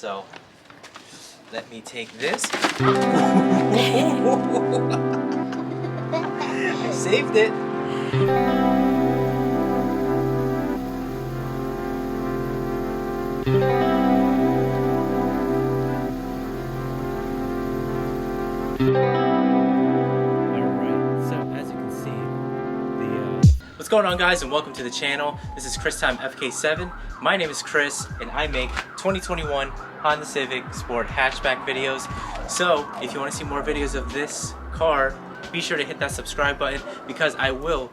So let me take this. I saved it. What's going on, guys, and welcome to the channel. This is Time FK7. My name is Chris and I make 2021 Honda Civic Sport hatchback videos. So if you want to see more videos of this car, be sure to hit that subscribe button because I will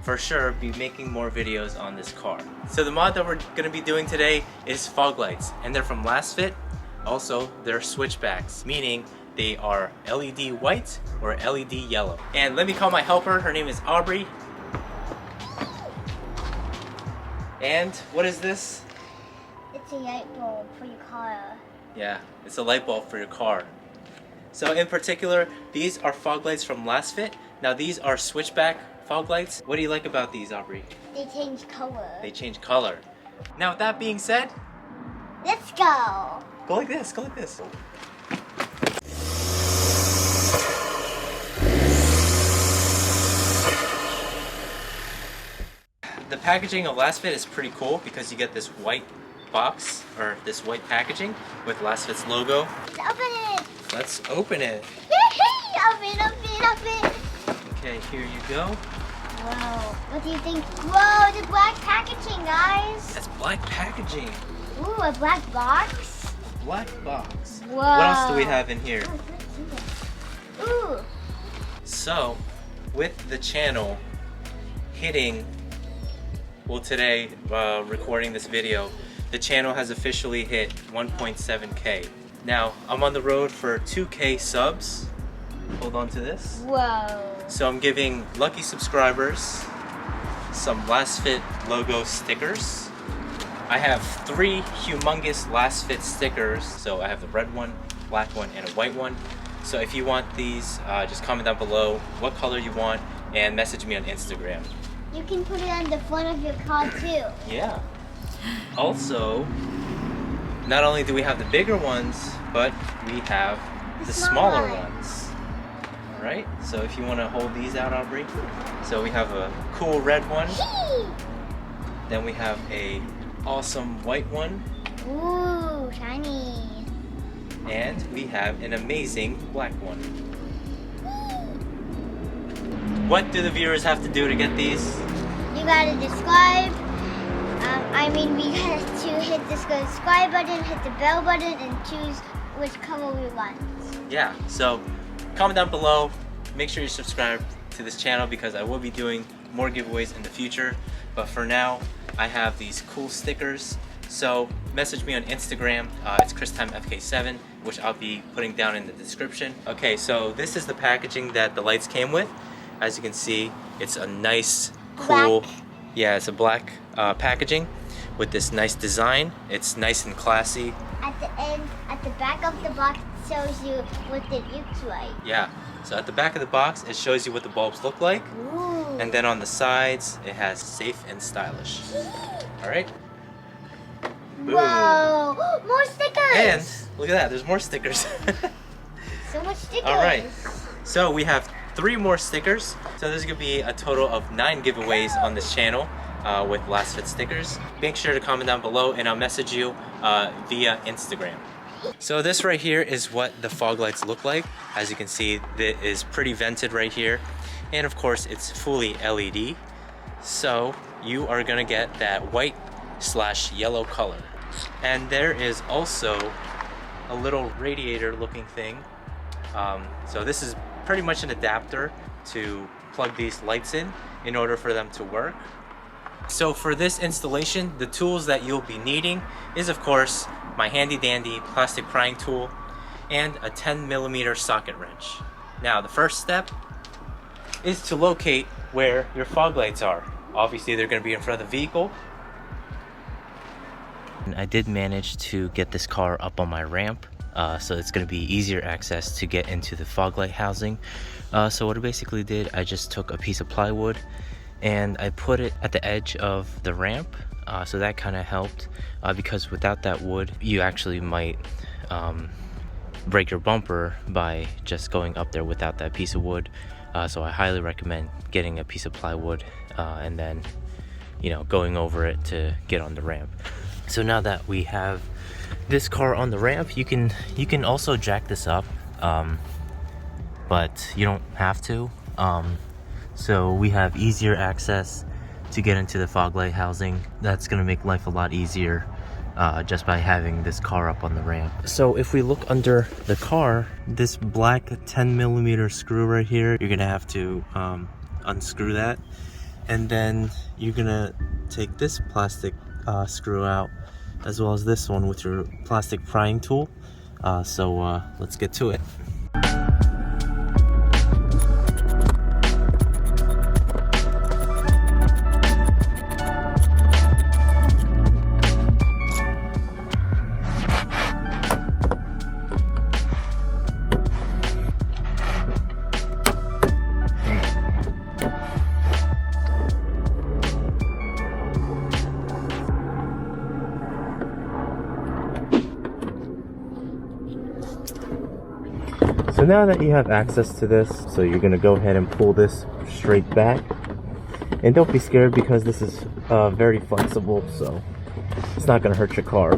for sure be making more videos on this car. So the mod that we're going to be doing today is fog lights, and they're from LASFIT. Also, they're switchbacks, meaning they are LED white or LED yellow. And let me call my helper. Her name is Aubrey. And what is this? It's a light bulb for your car. Yeah, it's a light bulb for your car. So in particular, these are fog lights from LASFIT. Now these are switchback fog lights. What do you like about these, Aubrey? They change color. They change color. Now with that being said, let's go. Go like this, go like this. The packaging of LASFIT is pretty cool because you get this white box, or this white packaging with LASFIT's logo. Let's open it. Let's open it. Open it. Okay, here you go. Whoa, what do you think? Whoa, the black packaging, guys. That's black packaging. Ooh, a black box. Black box. Whoa. What else do we have in here? Ooh. So, with the channel hitting, well, today, recording this video, the channel has officially hit 1.7K. Now, I'm on the road for 2K subs. Hold on to this. Whoa. So I'm giving lucky subscribers some LASFIT logo stickers. I have 3 humongous LASFIT stickers. So I have the red one, black one, and a white one. So if you want these, just comment down below what color you want and message me on Instagram. You can put it on the front of your car too. Yeah. Also, not only do we have the bigger ones, but we have the smaller ones. Alright, so if you want to hold these out, Aubrey. So we have a cool red one. Then we have a awesome white one. Ooh, shiny. And we have an amazing black one. What do the viewers have to do to get these? You gotta subscribe. We have to hit the subscribe button, hit the bell button, and choose which color we want. Yeah, so comment down below. Make sure you subscribe to this channel because I will be doing more giveaways in the future. But for now, I have these cool stickers. So message me on Instagram. It's Time FK7, which I'll be putting down in the description. Okay, so this is the packaging that the lights came with. As you can see, it's a nice, cool, yeah, it's a black packaging with this nice design. It's nice and classy. At the end, at the back of the box, it shows you what it looks like. Yeah, so at the back of the box, it shows you what the bulbs look like. Ooh. And then on the sides, it has safe and stylish. All right. Boom. Whoa, more stickers. And look at that, there's more stickers. So much stickers. All right, so we have 3 more stickers. So there's gonna be a total of 9 giveaways on this channel with LASFIT stickers. Make sure to comment down below and I'll message you via Instagram. So this right here is what the fog lights look like. As you can see, it is pretty vented right here. And of course, it's fully LED. So you are gonna get that white/yellow color. And there is also a little radiator looking thing. So this is pretty much an adapter to plug these lights in order for them to work. So for this installation, the tools that you'll be needing is of course my handy dandy plastic prying tool and a 10mm socket wrench. Now the first step is to locate where your fog lights are. Obviously they're going to be in front of the vehicle. And I did manage to get this car up on my ramp. So it's going to be easier access to get into the fog light housing. So what I basically did, I just took a piece of plywood and I put it at the edge of the ramp so that kind of helped, because without that wood you actually might break your bumper by just going up there without that piece of wood. So I highly recommend getting a piece of plywood and then, you know, going over it to get on the ramp. So now that we have this car on the ramp, you can also jack this up, but you don't have to. So we have easier access to get into the fog light housing. That's gonna make life a lot easier just by having this car up on the ramp. So if we look under the car, this black 10mm screw right here, you're gonna have to unscrew that, and then you're gonna take this plastic screw out, as well as this one with your plastic prying tool. So let's get to it. So now that you have access to this, so you're gonna go ahead and pull this straight back, and don't be scared because this is very flexible, so it's not gonna hurt your car.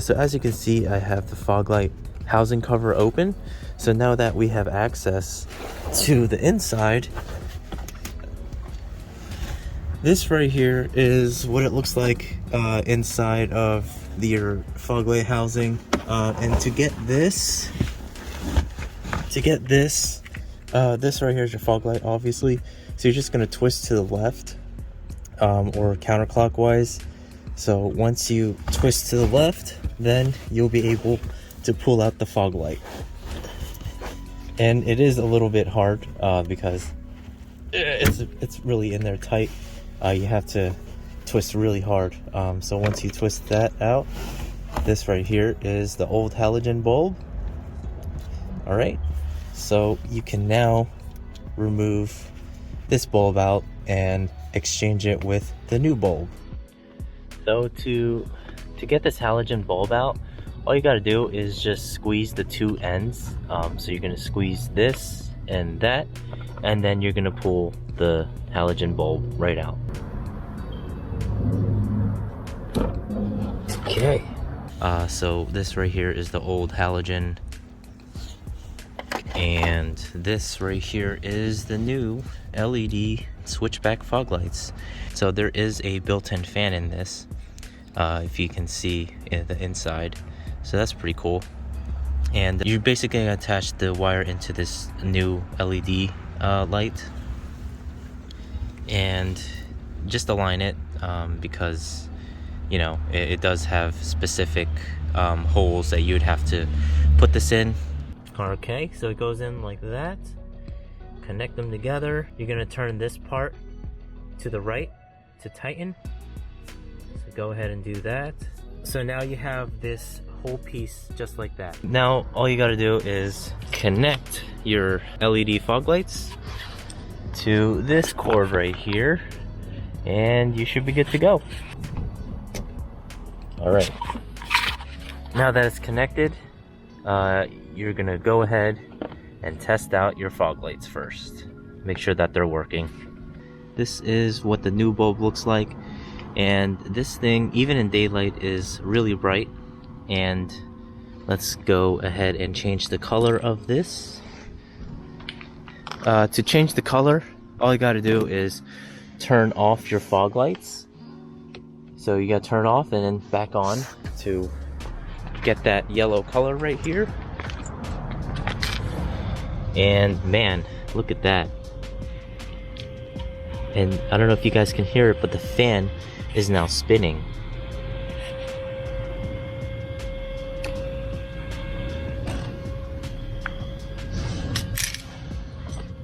So as you can see, I have the fog light housing cover open. So now that we have access to the inside, this right here is what it looks like inside of your fog light housing, and to get this this right here is your fog light, obviously. So you're just going to twist to the left or counterclockwise. So once you twist to the left, then you'll be able to pull out the fog light. And it is a little bit hard because it's really in there tight. You have to twist really hard. So once you twist that out, this right here is the old halogen bulb. All right, so you can now remove this bulb out and exchange it with the new bulb. So to get this halogen bulb out, all you got to do is just squeeze the two ends. So you're going to squeeze this and that, and then you're going to pull the halogen bulb right out. Okay, so this right here is the old halogen, and this right here is the new LED switchback fog lights. So there is a built-in fan in this, if you can see in the inside, so that's pretty cool. And you basically attach the wire into this new LED light and just align it, because you know it does have specific holes that you'd have to put this in. Okay, so it goes in like that. Connect them together. You're gonna turn this part to the right to tighten. So go ahead and do that. So now you have this whole piece just like that. Now all you gotta do is connect your LED fog lights to this cord right here, and you should be good to go. All right, now that it's connected, you're gonna go ahead and test out your fog lights first. Make sure that they're working. This is what the new bulb looks like, and this thing, even in daylight, is really bright. And let's go ahead and change the color of this. To change the color, all you gotta do is turn off your fog lights. So you gotta turn off and then back on to get that yellow color right here. And man, look at that. And I don't know if you guys can hear it, but the fan is now spinning.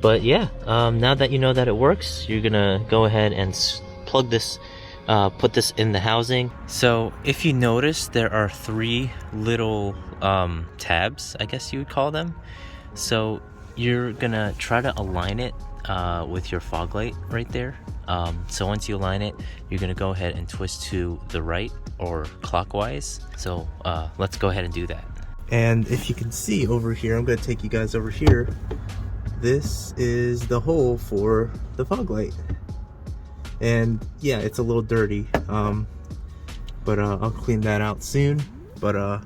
But yeah, now that you know that it works, you're gonna go ahead and plug this, put this in the housing. So if you notice, there are three little tabs, I guess you would call them. So you're gonna try to align it with your fog light right there. So once you align it, you're gonna go ahead and twist to the right or clockwise. So let's go ahead and do that. And if you can see over here, I'm gonna take you guys over here. This is the hole for the fog light. And yeah, it's a little dirty, but I'll clean that out soon. But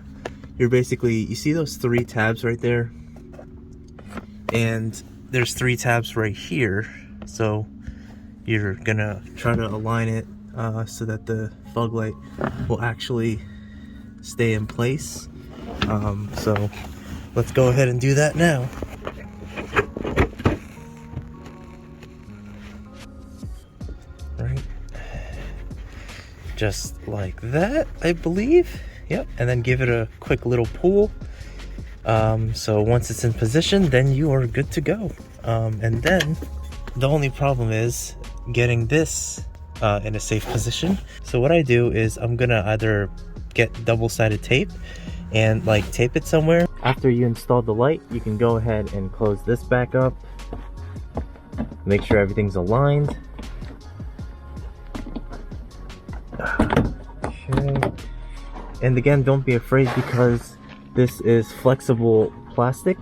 you're basically, you see those 3 tabs right there? And there's 3 tabs right here. So you're gonna try to align it so that the fog light will actually stay in place. So let's go ahead and do that now. Right, just like that, I believe. Yep, and then give it a quick little pull. So once it's in position, then you are good to go. And then the only problem is getting this in a safe position. So what I do is I'm gonna either get double-sided tape and like tape it somewhere. After you install the light, you can go ahead and close this back up. Make sure everything's aligned. Okay. And again, don't be afraid because this is flexible plastic.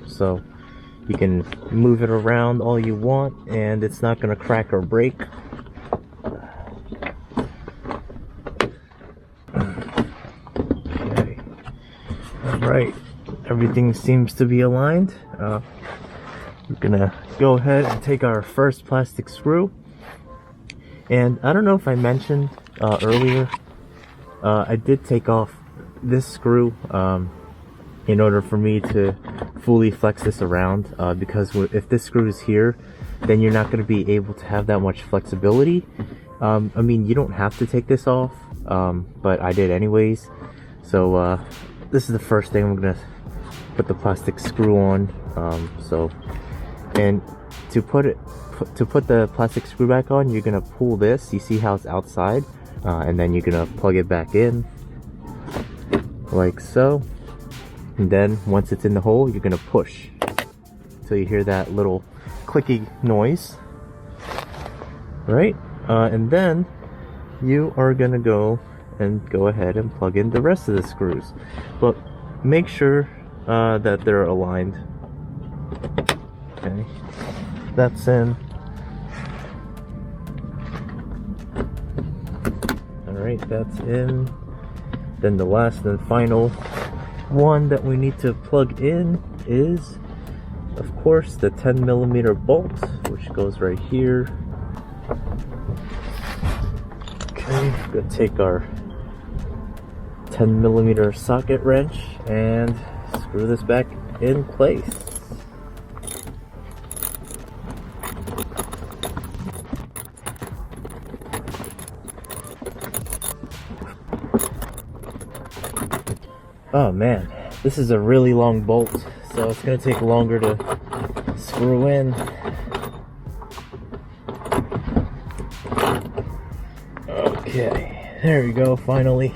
So you can move it around all you want and it's not gonna crack or break. Okay. Alright, everything seems to be aligned. We're gonna go ahead and take our first plastic screw. And I don't know if I mentioned earlier, I did take off this screw in order for me to fully flex this around, because if this screw is here, then you're not going to be able to have that much flexibility. I mean, you don't have to take this off, but I did anyways. So this is the first thing I'm going to put the plastic screw on. And to put the plastic screw back on, you're going to pull this. You see how it's outside, and then you're going to plug it back in like so. And then once it's in the hole, you're gonna push until you hear that little clicky noise, right? And then you are gonna go ahead and plug in the rest of the screws, but make sure that they're aligned. Okay, that's in. All right, that's in. Then the last and final one that we need to plug in is, of course, the 10mm bolt, which goes right here. Okay, we're gonna take our 10mm socket wrench and screw this back in place. Oh man, this is a really long bolt, so it's gonna take longer to screw in. Okay, there we go, finally.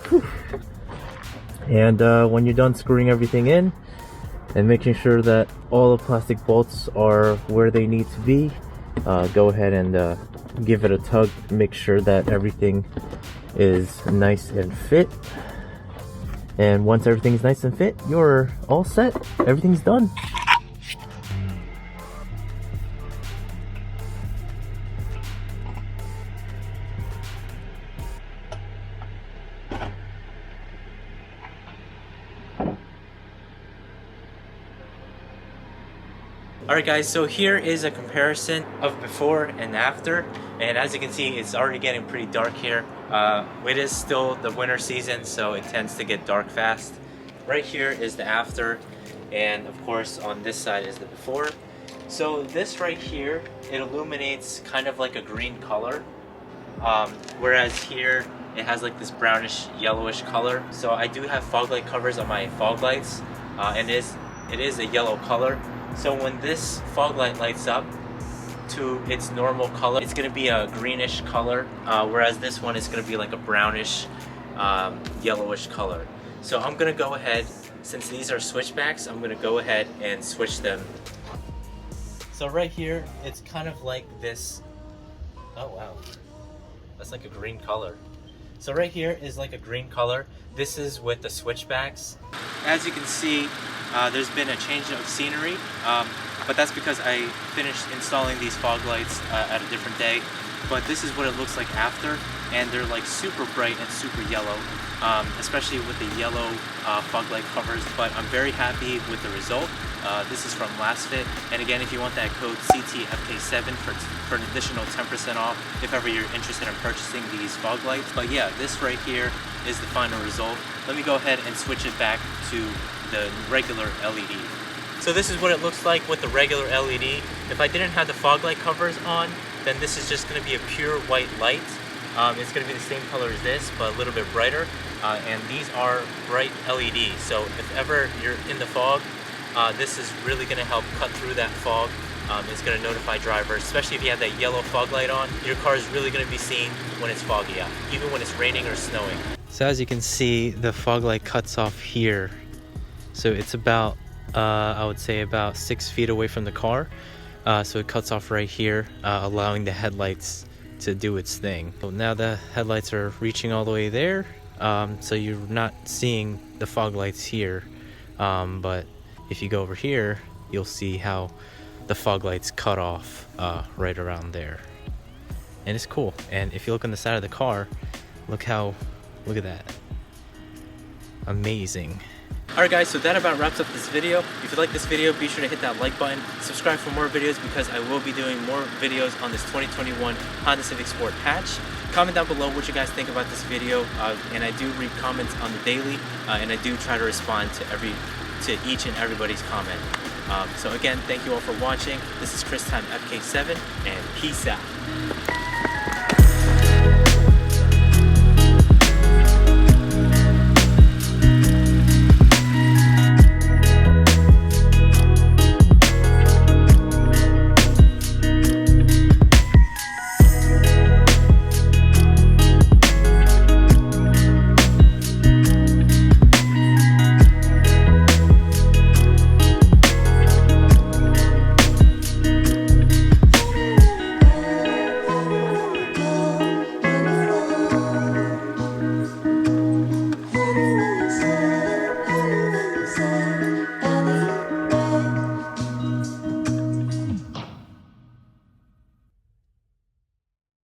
Whew. And when you're done screwing everything in and making sure that all the plastic bolts are where they need to be, go ahead and give it a tug, make sure that everything is nice and fit. And once everything's nice and fit, you're all set. Everything's done. Alright guys, so here is a comparison of before and after, and as you can see, it's already getting pretty dark here. It is still the winter season, so it tends to get dark fast. Right here is the after, and of course on this side is the before. So this right here, it illuminates kind of like a green color, whereas here it has like this brownish yellowish color. So I do have fog light covers on my fog lights, and it is a yellow color. So when this fog light lights up to its normal color, it's going to be a greenish color, whereas this one is going to be like a brownish yellowish color. So I'm going to go ahead, since these are switchbacks, I'm going to go ahead and switch them. So So right here, it's kind of like this. Oh wow, that's like a green color. So right here is like a green color. This is with the switchbacks. As you can see, there's been a change of scenery, but that's because I finished installing these fog lights at a different day. But this is what it looks like after, and they're like super bright and super yellow, especially with the yellow fog light covers. But I'm very happy with the result. This is from LASFIT, and again, if you want that code CTFK7 for an additional 10% off if ever you're interested in purchasing these fog lights. But yeah, this right here is the final result. Let me go ahead and switch it back to the regular LED. So this is what it looks like with the regular LED. If I didn't have the fog light covers on, then this is just going to be a pure white light. It's going to be the same color as this, but a little bit brighter. And these are bright LEDs, so if ever you're in the fog, this is really going to help cut through that fog. It's going to notify drivers, especially if you have that yellow fog light on. Your car is really going to be seen when it's foggy out, even when it's raining or snowing. So as you can see, the fog light cuts off here. So it's about, I would say about 6 feet away from the car. So it cuts off right here, allowing the headlights to do its thing. So now the headlights are reaching all the way there. So you're not seeing the fog lights here. But if you go over here, you'll see how the fog lights cut off right around there. And it's cool. And if you look on the side of the car, look at that. Amazing. Alright guys, so that about wraps up this video. If you like this video, be sure to hit that like button, subscribe for more videos because I will be doing more videos on this 2021 Honda Civic Sport hatch. Comment down below what you guys think about this video, and I do read comments on the daily, and I do try to respond to each and everybody's comment. So again, thank you all for watching. This is Time FK7, and peace out.